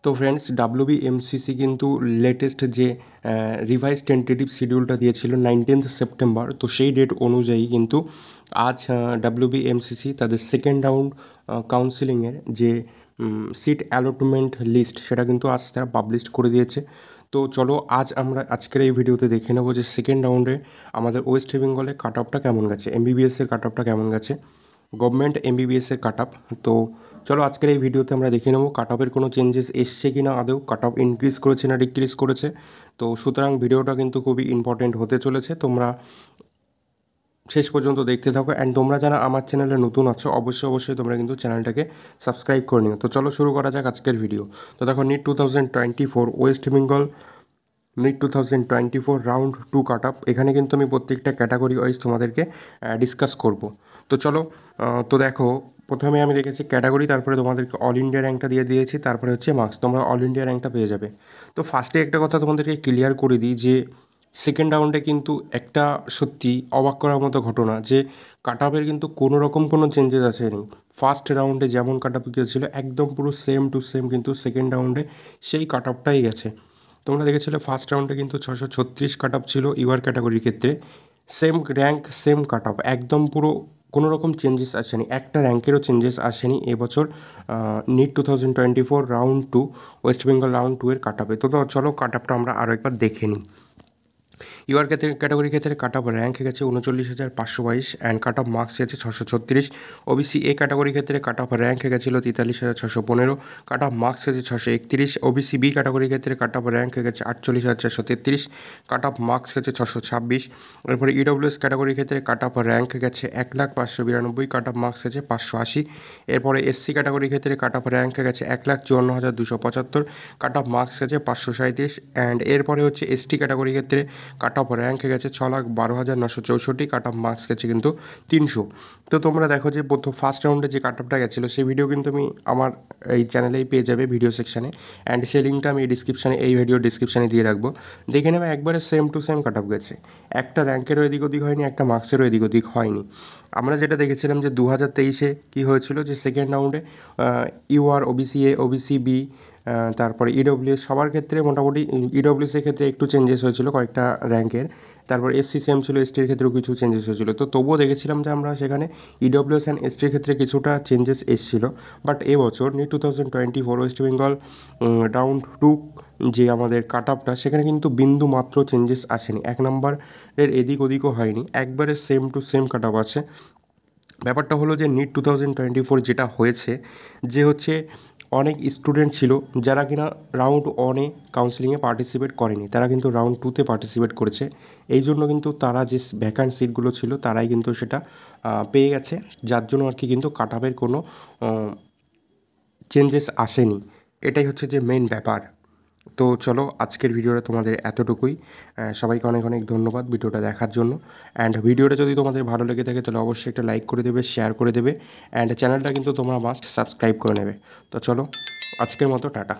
তো ফ্রেন্ডস, ডাব্লিউবিএমসিসি কিন্তু লেটেস্ট যে রিভাইজ টেন্টেটিভ শিডিউলটা দিয়েছিল 19 সেপ্টেম্বর, তো সেই ডেট অনুযায়ী কিন্তু আজ ডাব্লিউবিএমসিসি তাদের সেকেন্ড রাউন্ড কাউন্সিলিংয়ের যে সিট অ্যালটমেন্ট লিস্ট সেটা কিন্তু আজ তারা পাবলিশ করে দিয়েছে। তো চলো আজ আমরা আজকের এই ভিডিওতে দেখে নেবো যে সেকেন্ড রাউন্ডে আমাদের ওয়েস্ট বেঙ্গলে কাট অফটা কেমন গেছে, এমবিবিএসের কাট অফটা কেমন গেছে, গভর্নমেন্ট এমবিবিএসের কাট অফ। তো চলো আজকের এই ভিডিওতে আমরা দেখে নেবো কাট অফের কোনো চেঞ্জেস এসছে কি না, আদৌ কাট অফ ইনক্রিজ করেছে না ডিক্রিজ করেছে। তো সুতরাং ভিডিওটা কিন্তু খুবই ইম্পর্টেন্ট হতে চলেছে, তোমরা শেষ পর্যন্ত দেখতে থাকো। অ্যান্ড তোমরা যারা আমার চ্যানেলে নতুন আছো অবশ্যই তোমরা কিন্তু চ্যানেলটাকে সাবস্ক্রাইব করে নিও। তো চলো শুরু করা যাক আজকের ভিডিও। তো দেখো, NEET 2024 West Bengal NEET 2024 round 2 cut up. এখানে কিন্তু আমি প্রত্যেকটা ক্যাটাগরি ওয়াইজ তোমাদেরকে ডিসকাস করব। তো চলো, তো দেখো, প্রথমে আমি রেখেছি ক্যাটাগরি, তারপরে তোমাদেরকে অল ইন্ডিয়া র্যাঙ্কটা দিয়ে দিয়েছি, তারপরে হচ্ছে মার্কস, তোমরা অল ইন্ডিয়া র্যাঙ্কটা পেয়ে যাবে। তো ফার্স্টে একটা কথা তোমাদেরকে ক্লিয়ার করে দিই যে সেকেন্ড রাউন্ডে কিন্তু একটা সত্যি অবাক করার মতো ঘটনা যে কাট আপের কিন্তু কোনো রকম কোনো চেঞ্জেস আসেনি। ফার্স্ট রাউন্ডে যেমন কাট আপ গিয়েছিলো একদম পুরো সেম টু সেম কিন্তু সেকেন্ড রাউন্ডে সেই কাট আপটাই গেছে। তোমরা দেখেছিলে ফার্স্ট রাউন্ডে কিন্তু 636 কাট আপ ছিল ইউআর ক্যাটাগরির ক্ষেত্রে, same rank same cut up, একদম পুরো কোনো রকম চেঞ্জেস আসেনি, একটা র্যাঙ্কেরও চেঞ্জেস আসেনি এবছর NEET 2024 round 2 West Bengal round 2 এর কাট আপে। তো চলো কাট আপটা আমরা আরও একবার দেখে নিই। ইউআর ক্যাটাগরির ক্ষেত্রে কাট অফ র্যাঙ্ক গেছে 39,522 অ্যান্ড কাট অফ মার্কস গেছে 636। ওবিসি এ ক্যাটাগরির ক্ষেত্রে কাট অফ র্যাঙ্ক গেছিলো 43,615, কাট অফ মার্কস গেছে 631। ওবিসি বি ক্যাটাগরির ক্ষেত্রে কাট অফ র্যাঙ্ক গেছে 48,433, কাট অফ মার্কস গেছে 626। এরপরে ইডব্লিউএস ক্যাটাগরির ক্ষেত্রে কাট অফ র্যাঙ্ক গেছে 1,592, কাট অফ মার্কস গেছে 580। এরপরে এসসি ক্যাটাগরির ক্ষেত্রে কাট অফ র্যাঙ্ক গেছে 1,54,275, কাট অফ মার্কস গেছে 537। অ্যান্ড এরপরে হচ্ছে এসটি ক্যাটাগরির ক্ষেত্রে কাট অফ র্যাঙ্ক গেছে 6,12,964, কাট অফ মার্কস গেছে কিন্তু 300। তো তোমরা দেখো যে প্রথম ফার্স্ট রাউন্ডে যে কাট অফটা গেছিলো সেই ভিডিও কিন্তু আমি আমার এই চ্যানেলেই পেয়ে যাবে ভিডিও সেকশানে, অ্যান্ড সেই লিঙ্কটা আমি ডিসক্রিপশানে এই ভিডিও ডিসক্রিপশানে দিয়ে রাখবো। দেখে নেবে একবারে same to same cut off গেছে, একটা র্যাঙ্কেরও এদিক ওদিক হয়নি, একটা মার্কসেরও এদিক ওদিক হয়নি। আমরা যেটা দেখেছিলাম যে 2023-এ কী হয়েছিল যে সেকেন্ড রাউন্ডে UR, OBC A, OBC B, তারপরে ইডব্লিউএস সবার ক্ষেত্রে মোটামুটি, ইডব্লিউএসের ক্ষেত্রে একটু চেঞ্জেস হয়েছিল কয়েকটা র্যাঙ্কের, তারপর এসসি সেম ছিল, এসটির ক্ষেত্রেও কিছু চেঞ্জেস হয়েছিল। তো তবুও দেখেছিলাম যে আমরা সেখানে ইডব্লিউএস অ্যান্ড এসটির ক্ষেত্রে কিছুটা চেঞ্জেস এসেছিল। বাট এবছর নিট 2024 ওয়েস্ট বেঙ্গল রাউন্ড 2 যে আমাদের কাট আপটা, সেখানে কিন্তু বিন্দু মাত্র চেঞ্জেস আসেনি, এক নম্বরের এদিক ওদিকও হয়নি, একবারে same to same cut up আছে। ব্যাপারটা হলো যে নিট 2024 যেটা হয়েছে যে হচ্ছে অনেক স্টুডেন্ট ছিল যারা কিনা রাউন্ড 1-এ কাউন্সিলিংয়ে পার্টিসিপেট করেনি, তারা কিন্তু রাউন্ড 2-তে পার্টিসিপেট করেছে। এই জন্য কিন্তু তারা যে ভ্যাকান্ট সিটগুলো ছিল তারাই কিন্তু সেটা পেয়ে গেছে, যার জন্য আর কি কিন্তু কাট আপের কোনো চেঞ্জেস আসেনি। এটাই হচ্ছে যে মেইন ব্যাপার। তো চলো আজকের ভিডিওটা তোমাদের এতটুকুই। সবাইকে অনেক অনেক ধন্যবাদ ভিডিওটা দেখার জন্য। অ্যান্ড ভিডিওটা যদি তোমাদের ভালো লেগে থাকে তাহলে অবশ্যই একটা লাইক করে দেবে, শেয়ার করে দেবে, অ্যান্ড চ্যানেলটা কিন্তু তোমরা মাস্ট সাবস্ক্রাইব করে নেবে। তো চলো আজকের মতো টাটা।